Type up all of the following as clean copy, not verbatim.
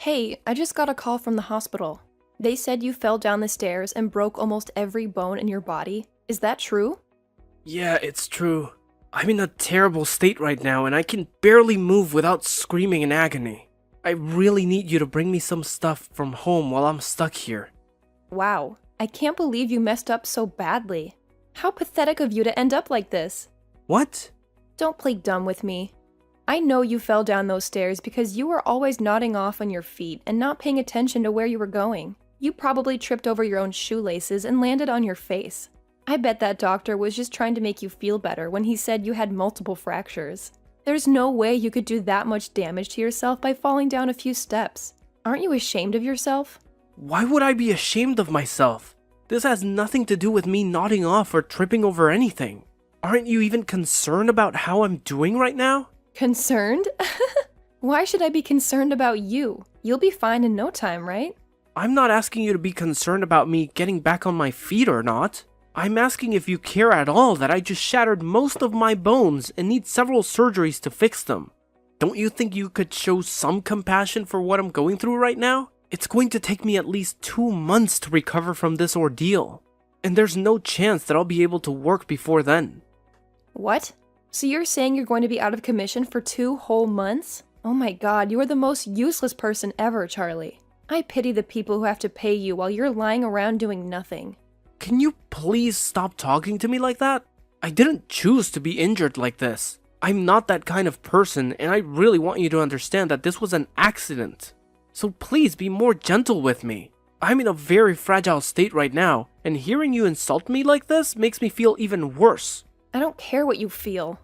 Hey, I just got a call from the hospital. They said you fell down the stairs and broke almost every bone in your body. Is that true? Yeah, it's true. I'm in a terrible state right now and I can barely move without screaming in agony. I really need you to bring me some stuff from home while I'm stuck here. Wow, I can't believe you messed up so badly. How pathetic of you to end up like this. What? Don't play dumb with me. I know you fell down those stairs because you were always nodding off on your feet and not paying attention to where you were going. You probably tripped over your own shoelaces and landed on your face. I bet that doctor was just trying to make you feel better when he said you had multiple fractures. There's no way you could do that much damage to yourself by falling down a few steps. Aren't you ashamed of yourself? Why would I be ashamed of myself? This has nothing to do with me nodding off or tripping over anything. Aren't you even concerned about how I'm doing right now? Concerned? Why should I be concerned about you? You'll be fine in no time, right? I'm not asking you to be concerned about me getting back on my feet or not. I'm asking if you care at all that I just shattered most of my bones and need several surgeries to fix them. Don't you think you could show some compassion for what I'm going through right now? It's going to take me at least 2 months to recover from this ordeal, and there's no chance that I'll be able to work before then. What? So you're saying you're going to be out of commission for 2 whole months? Oh my god, you are the most useless person ever, Charlie. I pity the people who have to pay you while you're lying around doing nothing. Can you please stop talking to me like that? I didn't choose to be injured like this. I'm not that kind of person, and I really want you to understand that this was an accident. So please be more gentle with me. I'm in a very fragile state right now, and hearing you insult me like this makes me feel even worse. I don't care what you feel.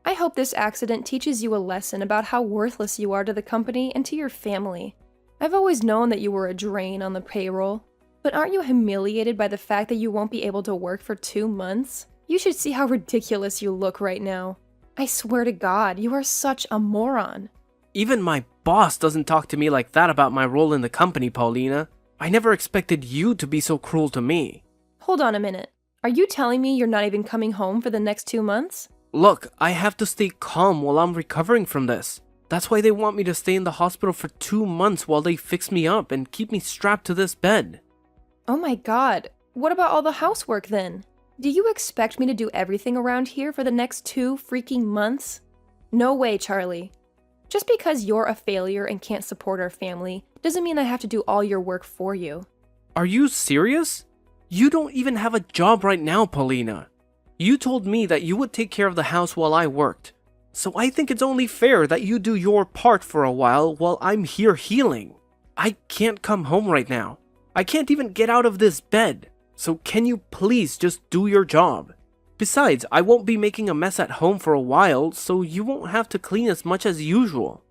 I hope this accident teaches you a lesson about how worthless you are to the company and to your family. I've always known that you were a drain on the payroll, but aren't you humiliated by the fact that you won't be able to work for 2 months? You should see how ridiculous you look right now. I swear to God, you are such a moron. Even my boss doesn't talk to me like that about my role in the company, Paulina. I never expected you to be so cruel to me. Hold on a minute. Are you telling me you're not even coming home for the next 2 months? Look, I have to stay calm while I'm recovering from this. That's why they want me to stay in the hospital for 2 months while they fix me up and keep me strapped to this bed. Oh my god. What about all the housework then? Do you expect me to do everything around here for the next 2 freaking months? No way, Charlie. Just because you're a failure and can't support our family doesn't mean I have to do all your work for you. Are you serious? You don't even have a job right now, Paulina. You told me that you would take care of the house while I worked. So I think it's only fair that you do your part for a while I'm here healing. I can't come home right now. I can't even get out of this bed. So can you please just do your job? Besides, I won't be making a mess at home for a while, so you won't have to clean as much as usual.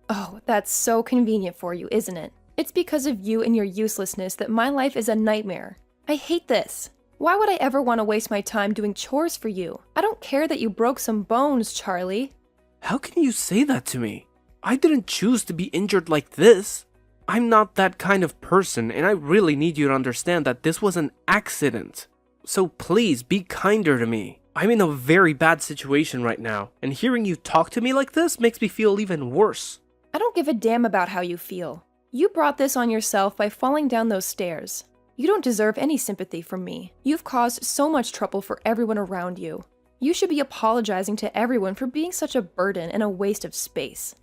Oh, that's so convenient for you, isn't it? It's because of you and your uselessness that my life is a nightmare. I hate this. Why would I ever want to waste my time doing chores for you? I don't care that you broke some bones, Charlie. How can you say that to me? I didn't choose to be injured like this. I'm not that kind of person, and I really need you to understand that this was an accident. So please be kinder to me. I'm in a very bad situation right now, and hearing you talk to me like this makes me feel even worse. I don't give a damn about how you feel. You brought this on yourself by falling down those stairs. You don't deserve any sympathy from me. You've caused so much trouble for everyone around you. You should be apologizing to everyone for being such a burden and a waste of space.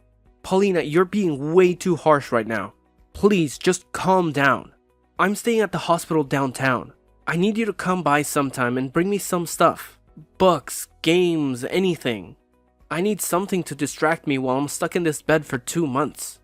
Paulina, you're being way too harsh right now. Please, just calm down. I'm staying at the hospital downtown. I need you to come by sometime and bring me some stuff. Books, games, anything. I need something to distract me while I'm stuck in this bed for 2 months.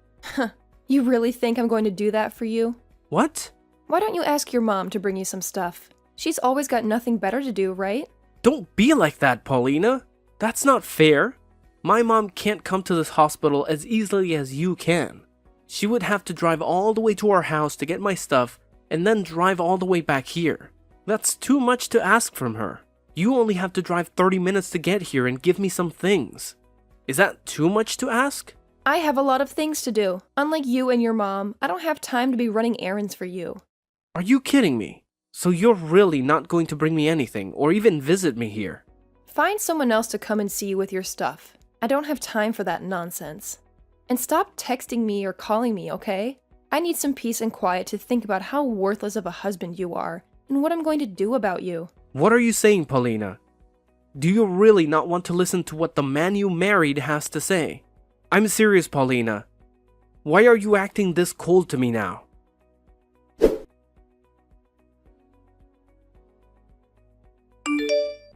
You really think I'm going to do that for you? What? Why don't you ask your mom to bring you some stuff? She's always got nothing better to do, right? Don't be like that, Paulina. That's not fair. My mom can't come to this hospital as easily as you can. She would have to drive all the way to our house to get my stuff and then drive all the way back here. That's too much to ask from her. You only have to drive 30 minutes to get here and give me some things. Is that too much to ask? I have a lot of things to do. Unlike you and your mom, I don't have time to be running errands for you. Are you kidding me? So you're really not going to bring me anything or even visit me here? Find someone else to come and see you with your stuff. I don't have time for that nonsense. And stop texting me or calling me, okay? I need some peace and quiet to think about how worthless of a husband you are and what I'm going to do about you. What are you saying, Paulina? Do you really not want to listen to what the man you married has to say? I'm serious, Paulina. Why are you acting this cold to me now?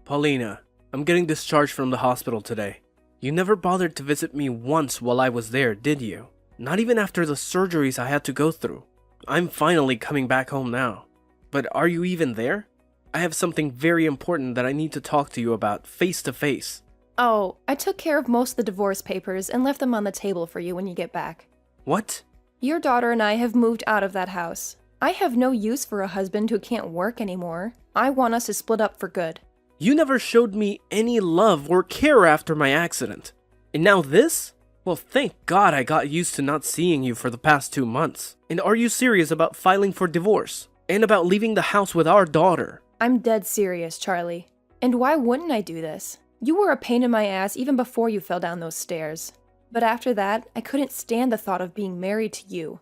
Paulina, I'm getting discharged from the hospital today. You never bothered to visit me once while I was there, did you? Not even after the surgeries I had to go through. I'm finally coming back home now. But are you even there? I have something very important that I need to talk to you about face to face. Oh, I took care of most of the divorce papers and left them on the table for you when you get back. What? Your daughter and I have moved out of that house. I have no use for a husband who can't work anymore. I want us to split up for good. You never showed me any love or care after my accident. And now this? Well, thank God I got used to not seeing you for the past 2 months. And are you serious about filing for divorce? And about leaving the house with our daughter? I'm dead serious, Charlie. And why wouldn't I do this? You were a pain in my ass even before you fell down those stairs. But after that, I couldn't stand the thought of being married to you.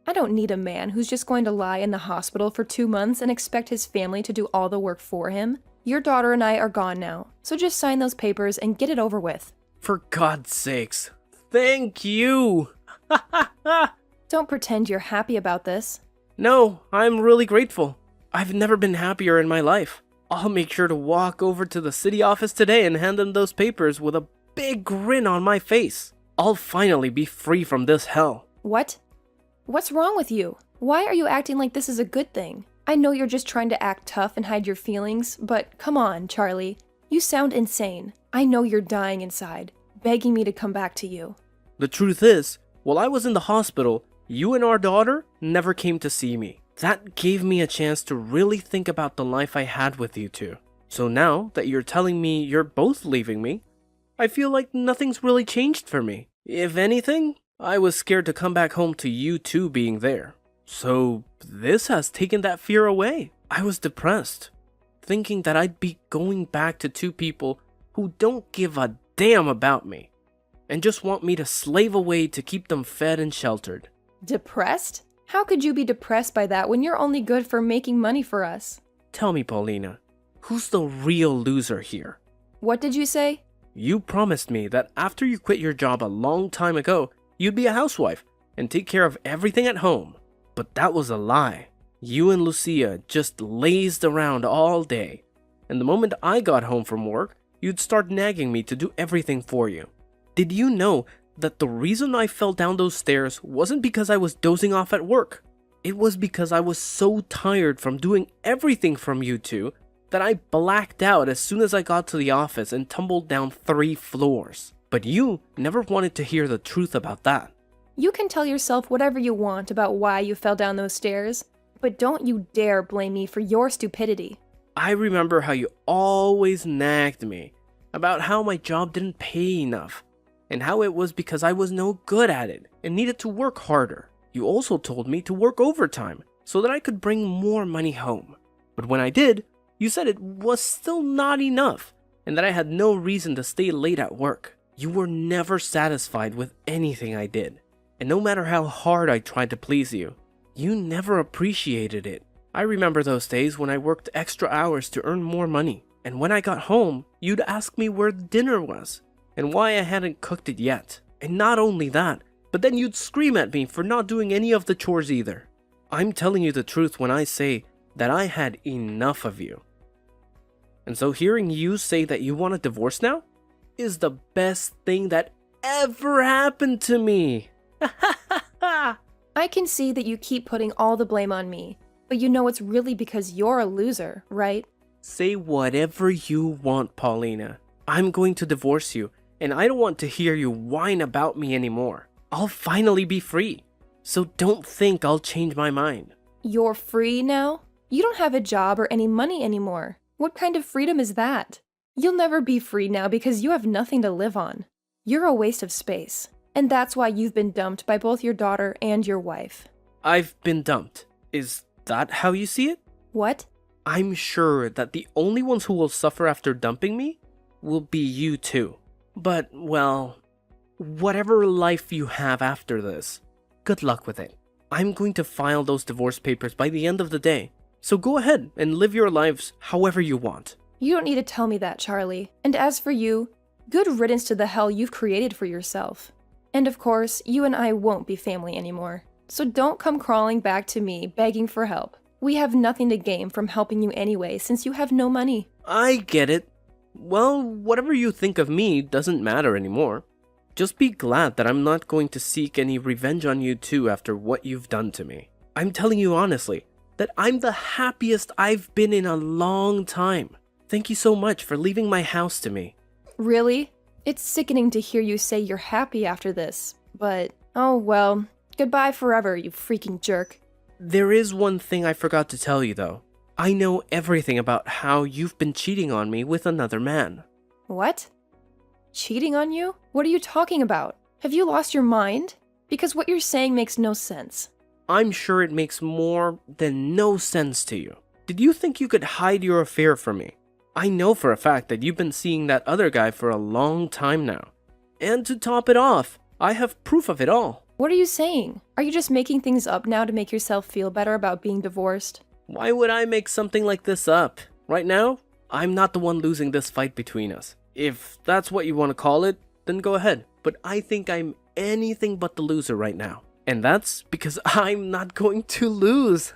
I don't need a man who's just going to lie in the hospital for 2 months and expect his family to do all the work for him. Your daughter and I are gone now, so just sign those papers and get it over with. For God's sakes. Thank you. Don't pretend you're happy about this. No, I'm really grateful. I've never been happier in my life. I'll make sure to walk over to the city office today and hand them those papers with a big grin on my face. I'll finally be free from this hell. What? What's wrong with you? Why are you acting like this is a good thing? I know you're just trying to act tough and hide your feelings, but come on, Charlie. You sound insane. I know you're dying inside, begging me to come back to you. The truth is, while I was in the hospital, you and our daughter never came to see me. That gave me a chance to really think about the life I had with you two. So now that you're telling me you're both leaving me, I feel like nothing's really changed for me. If anything, I was scared to come back home to you two being there. So this has taken that fear away. I was depressed, thinking that I'd be going back to two people who don't give a damn about me and just want me to slave away to keep them fed and sheltered. Depressed? How could you be depressed by that when you're only good for making money for us? Tell me, Paulina, who's the real loser here? What did you say? You promised me that after you quit your job a long time ago, you'd be a housewife and take care of everything at home. But that was a lie. You and Lucia just lazed around all day, and the moment I got home from work, you'd start nagging me to do everything for you. Did you know that the reason I fell down those stairs wasn't because I was dozing off at work? It was because I was so tired from doing everything from you two that I blacked out as soon as I got to the office and tumbled down 3 floors. But you never wanted to hear the truth about that. You can tell yourself whatever you want about why you fell down those stairs, but don't you dare blame me for your stupidity. I remember how you always nagged me about how my job didn't pay enough, and how it was because I was no good at it and needed to work harder. You also told me to work overtime so that I could bring more money home. But when I did, you said it was still not enough and that I had no reason to stay late at work. You were never satisfied with anything I did. And no matter how hard I tried to please you, you never appreciated it. I remember those days when I worked extra hours to earn more money. And when I got home, you'd ask me where dinner was and why I hadn't cooked it yet. And not only that, but then you'd scream at me for not doing any of the chores either. I'm telling you the truth when I say that I had enough of you. And so hearing you say that you want a divorce now is the best thing that ever happened to me. I can see that you keep putting all the blame on me, but you know it's really because you're a loser, right? Say whatever you want, Paulina. I'm going to divorce you, and I don't want to hear you whine about me anymore. I'll finally be free, so don't think I'll change my mind. You're free now? You don't have a job or any money anymore. What kind of freedom is that? You'll never be free now because you have nothing to live on. You're a waste of space, and that's why you've been dumped by both your daughter and your wife. I've been dumped. Is that how you see it? What? I'm sure that the only ones who will suffer after dumping me will be you two. But, well, whatever life you have after this, good luck with it. I'm going to file those divorce papers by the end of the day. So go ahead and live your lives however you want. You don't need to tell me that, Charlie. And as for you, good riddance to the hell you've created for yourself. And of course, you and I won't be family anymore. So don't come crawling back to me begging for help. We have nothing to gain from helping you anyway since you have no money. I get it. Well, whatever you think of me doesn't matter anymore. Just be glad that I'm not going to seek any revenge on you too after what you've done to me. I'm telling you honestly that I'm the happiest I've been in a long time. Thank you so much for leaving my house to me. Really? It's sickening to hear you say you're happy after this, but oh well. Goodbye forever, you freaking jerk. There is one thing I forgot to tell you though. I know everything about how you've been cheating on me with another man. What? Cheating on you? What are you talking about? Have you lost your mind? Because what you're saying makes no sense. I'm sure it makes more than no sense to you. Did you think you could hide your affair from me? I know for a fact that you've been seeing that other guy for a long time now. And to top it off, I have proof of it all. What are you saying? Are you just making things up now to make yourself feel better about being divorced? Why would I make something like this up? Right now, I'm not the one losing this fight between us. If that's what you want to call it, then go ahead. But I think I'm anything but the loser right now. And that's because I'm not going to lose.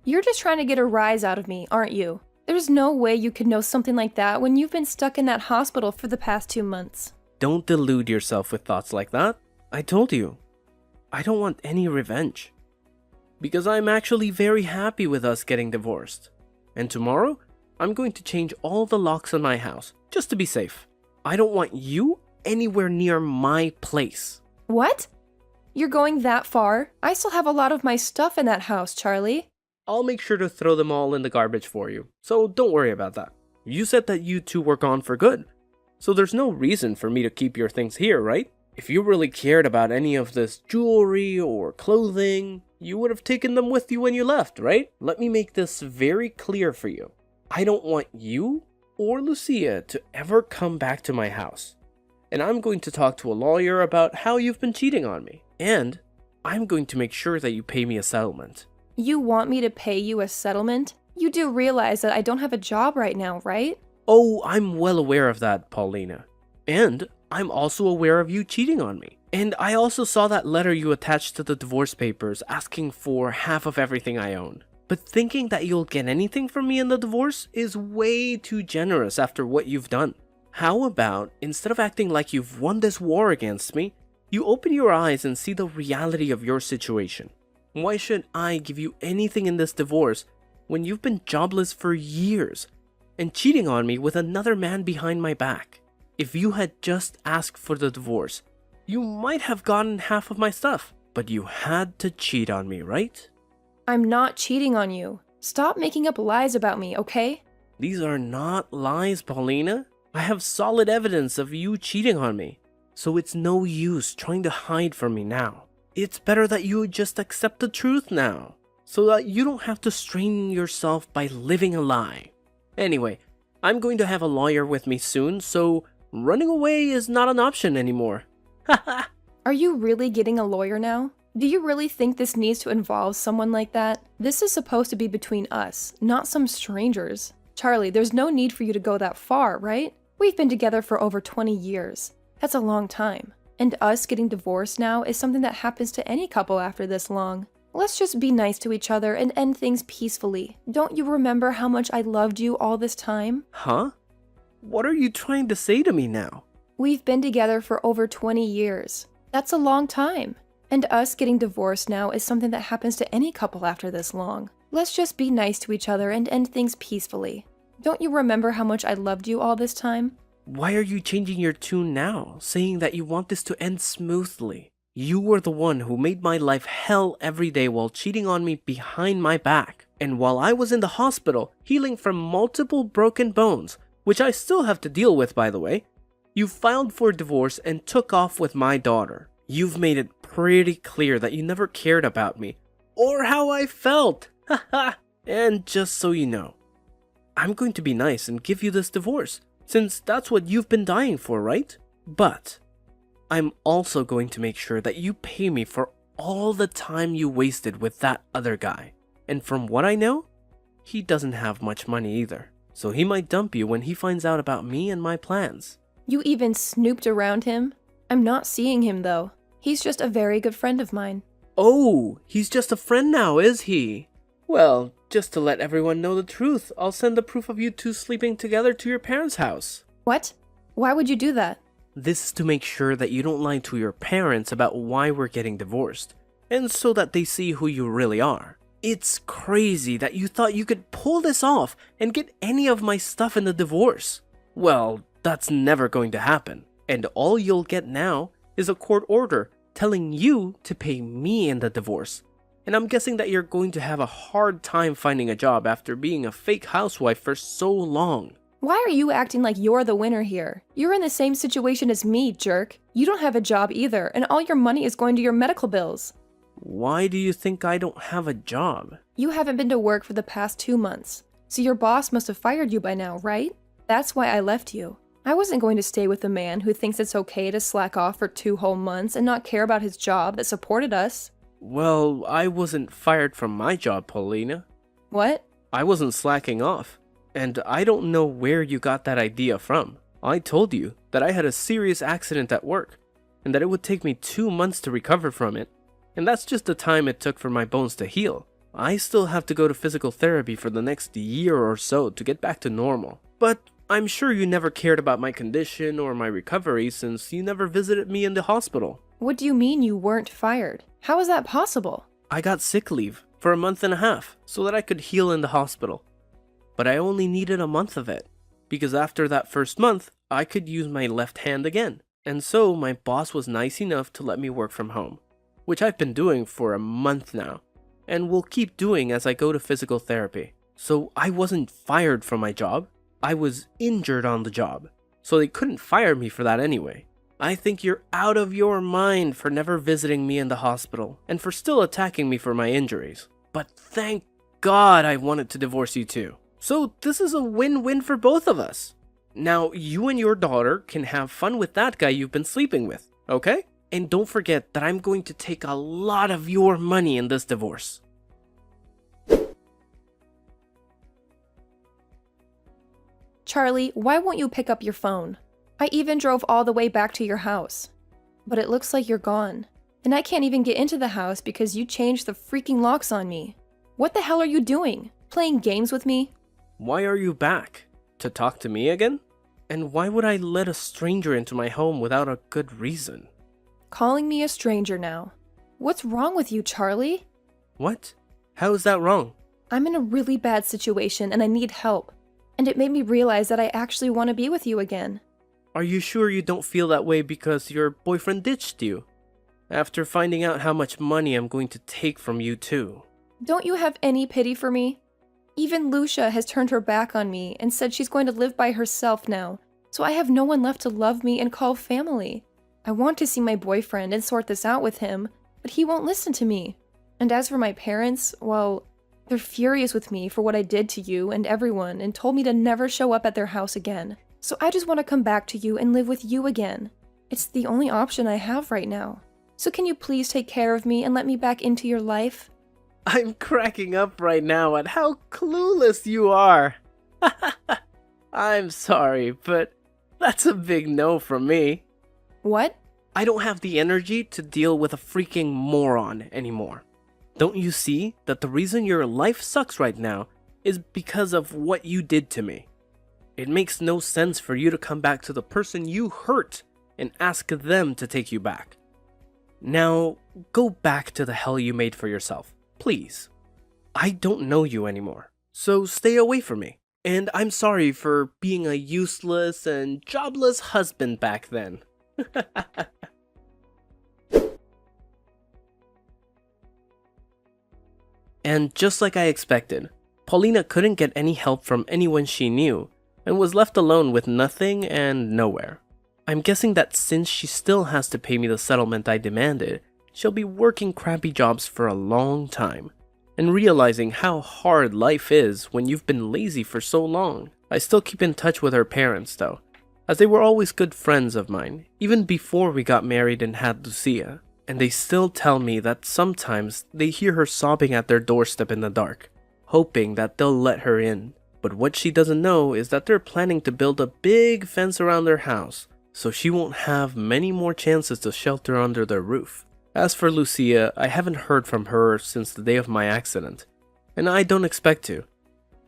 You're just trying to get a rise out of me, aren't you? There's no way you could know something like that when you've been stuck in that hospital for the past 2 months. Don't delude yourself with thoughts like that. I told you, I don't want any revenge. Because I'm actually very happy with us getting divorced. And tomorrow, I'm going to change all the locks on my house, just to be safe. I don't want you anywhere near my place. What? You're going that far? I still have a lot of my stuff in that house, Charlie. I'll make sure to throw them all in the garbage for you, so don't worry about that. You said that you two were gone for good, so there's no reason for me to keep your things here, right? If you really cared about any of this jewelry or clothing, you would have taken them with you when you left, right? Let me make this very clear for you. I don't want you or Lucia to ever come back to my house. And I'm going to talk to a lawyer about how you've been cheating on me. And I'm going to make sure that you pay me a settlement. You want me to pay you a settlement? You do realize that I don't have a job right now, right? Oh, I'm well aware of that, Paulina. And I'm also aware of you cheating on me. And I also saw that letter you attached to the divorce papers asking for half of everything I own. But thinking that you'll get anything from me in the divorce is way too generous after what you've done. How about, instead of acting like you've won this war against me, you open your eyes and see the reality of your situation? Why should I give you anything in this divorce when you've been jobless for years and cheating on me with another man behind my back? If you had just asked for the divorce, you might have gotten half of my stuff, but you had to cheat on me, right? I'm not cheating on you. Stop making up lies about me, okay? These are not lies, Paulina. I have solid evidence of you cheating on me, so it's no use trying to hide from me now. It's better that you just accept the truth now, so that you don't have to strain yourself by living a lie. Anyway, I'm going to have a lawyer with me soon, so running away is not an option anymore. Haha. Are you really getting a lawyer now? Do you really think this needs to involve someone like that? This is supposed to be between us, not some strangers. Charlie, there's no need for you to go that far, right? We've been together for over 20 years. That's a long time. And us getting divorced now is something that happens to any couple after this long. Let's just be nice to each other and end things peacefully. Don't you remember how much I loved you all this time? Huh? What are you trying to say to me now? We've been together for over 20 years. That's a long time. And us getting divorced now is something that happens to any couple after this long. Let's just be nice to each other and end things peacefully. Don't you remember how much I loved you all this time? Why are you changing your tune now, saying that you want this to end smoothly? You were the one who made my life hell every day while cheating on me behind my back. And while I was in the hospital, healing from multiple broken bones, which I still have to deal with, by the way, you filed for divorce and took off with my daughter. You've made it pretty clear that you never cared about me, or how I felt. Haha. And just so you know, I'm going to be nice and give you this divorce, since that's what you've been dying for, right? But I'm also going to make sure that you pay me for all the time you wasted with that other guy. And from what I know, he doesn't have much money either. So he might dump you when he finds out about me and my plans. You even snooped around him? I'm not seeing him though. He's just a very good friend of mine. Oh, he's just a friend now, is he? Well, just to let everyone know the truth, I'll send the proof of you two sleeping together to your parents' house. What? Why would you do that? This is to make sure that you don't lie to your parents about why we're getting divorced, and so that they see who you really are. It's crazy that you thought you could pull this off and get any of my stuff in the divorce. Well, that's never going to happen, and all you'll get now is a court order telling you to pay me in the divorce. And I'm guessing that you're going to have a hard time finding a job after being a fake housewife for so long. Why are you acting like you're the winner here? You're in the same situation as me, jerk. You don't have a job either, and all your money is going to your medical bills. Why do you think I don't have a job? You haven't been to work for the past 2 months, so your boss must have fired you by now, right? That's why I left you. I wasn't going to stay with a man who thinks it's okay to slack off for 2 whole months and not care about his job that supported us. Well, I wasn't fired from my job, Paulina. What? I wasn't slacking off. And I don't know where you got that idea from. I told you that I had a serious accident at work, and that it would take me 2 months to recover from it. And that's just the time it took for my bones to heal. I still have to go to physical therapy for the next year or so to get back to normal. But I'm sure you never cared about my condition or my recovery since you never visited me in the hospital. What do you mean you weren't fired? How is that possible? I got sick leave for a month and a half so that I could heal in the hospital. But I only needed a month of it, because after that first month, I could use my left hand again. And so my boss was nice enough to let me work from home, which I've been doing for a month now, and will keep doing as I go to physical therapy. So I wasn't fired from my job, I was injured on the job, so they couldn't fire me for that anyway. I think you're out of your mind for never visiting me in the hospital, and for still attacking me for my injuries. But thank God I wanted to divorce you too. So this is a win-win for both of us. Now you and your daughter can have fun with that guy you've been sleeping with, okay? And don't forget that I'm going to take a lot of your money in this divorce. Charlie, why won't you pick up your phone? I even drove all the way back to your house. But it looks like you're gone. And I can't even get into the house because you changed the freaking locks on me. What the hell are you doing? Playing games with me? Why are you back? To talk to me again? And why would I let a stranger into my home without a good reason? Calling me a stranger now. What's wrong with you, Charlie? What? How is that wrong? I'm in a really bad situation and I need help. And it made me realize that I actually want to be with you again. Are you sure you don't feel that way because your boyfriend ditched you? After finding out how much money I'm going to take from you too. Don't you have any pity for me? Even Lucia has turned her back on me and said she's going to live by herself now, so I have no one left to love me and call family. I want to see my boyfriend and sort this out with him, but he won't listen to me. And as for my parents, well, they're furious with me for what I did to you and everyone and told me to never show up at their house again. So I just want to come back to you and live with you again. It's the only option I have right now. So can you please take care of me and let me back into your life? I'm cracking up right now at how clueless you are. I'm sorry, but that's a big no from me. What? I don't have the energy to deal with a freaking moron anymore. Don't you see that the reason your life sucks right now is because of what you did to me? It makes no sense for you to come back to the person you hurt and ask them to take you back. Now, go back to the hell you made for yourself. Please. I don't know you anymore, so stay away from me. And I'm sorry for being a useless and jobless husband back then. And just like I expected, Paulina couldn't get any help from anyone she knew and was left alone with nothing and nowhere. I'm guessing that since she still has to pay me the settlement I demanded, she'll be working crappy jobs for a long time, and realizing how hard life is when you've been lazy for so long. I still keep in touch with her parents though, as they were always good friends of mine, even before we got married and had Lucia, and they still tell me that sometimes they hear her sobbing at their doorstep in the dark, hoping that they'll let her in. But what she doesn't know is that they're planning to build a big fence around their house, so she won't have many more chances to shelter under their roof. As for Lucia, I haven't heard from her since the day of my accident, and I don't expect to.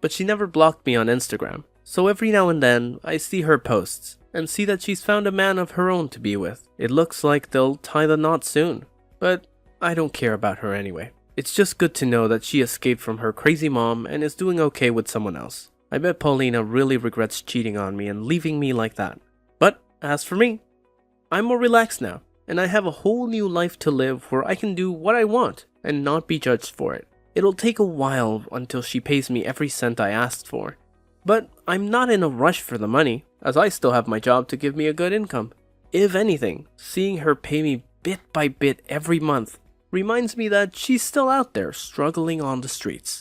But she never blocked me on Instagram, so every now and then I see her posts and see that she's found a man of her own to be with. It looks like they'll tie the knot soon, but I don't care about her anyway. It's just good to know that she escaped from her crazy mom and is doing okay with someone else. I bet Paulina really regrets cheating on me and leaving me like that. But as for me, I'm more relaxed now, and I have a whole new life to live where I can do what I want and not be judged for it. It'll take a while until she pays me every cent I asked for, but I'm not in a rush for the money, as I still have my job to give me a good income. If anything, seeing her pay me bit by bit every month reminds me that she's still out there struggling on the streets.